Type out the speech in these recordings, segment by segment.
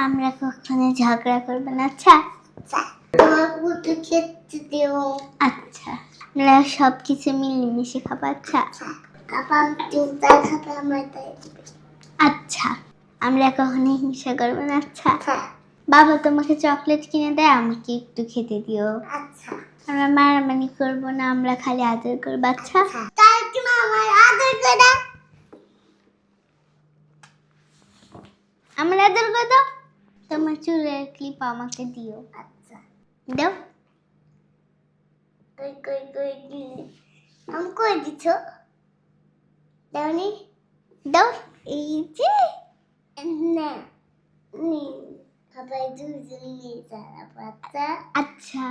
আমরা কখনো ঝগড়া করবো না। আচ্ছা তোমার পুতুল খেতে দিও। আচ্ছা আমরা সব কিছু মিলেমিশে খাবো। আচ্ছা আবার চিন্তা খাবে আমার তাই। আচ্ছা আমরা কখনো হিংসা করবো না। আচ্ছা বাবা তোমাকে চকলেট কিনে দেয়, আমাকে একটু খেতে দিও। আচ্ছা আমরা মারামারি করবো না, আমরা খালি আদর করবো। আচ্ছা তাই তুমি আমার আদর করে। আমরা আদর করে দাও। তোমার চুলের ক্লিপ আমাকে দিও। আচ্ছা দাও। কই কই কই দিলি আমি কই দিছ দাওনি দাও। এই যে না নি সবাই দুজন নিয়ে যারা বাচ্চা। আচ্ছা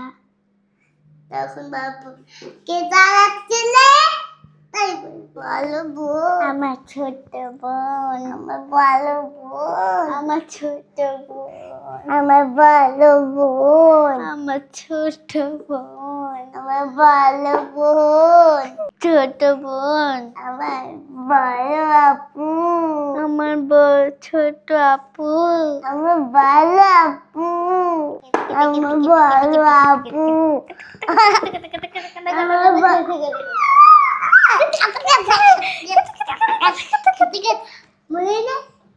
তখন বাবু কে দাঁড়াচ্ছিলে তাই বলো বোন। আমার ছোট বোন, আমার ভালো বোন, আমার ছোট বোন, আমার ভালো বোন, আমার ছোট বোন, আমার ভালো বোন, ছোট বোন, আমার ভালো আপু, আমার বড় ছোট আপু, আমার ভালো আপু, আমার ভালো আপু, আমার মনে না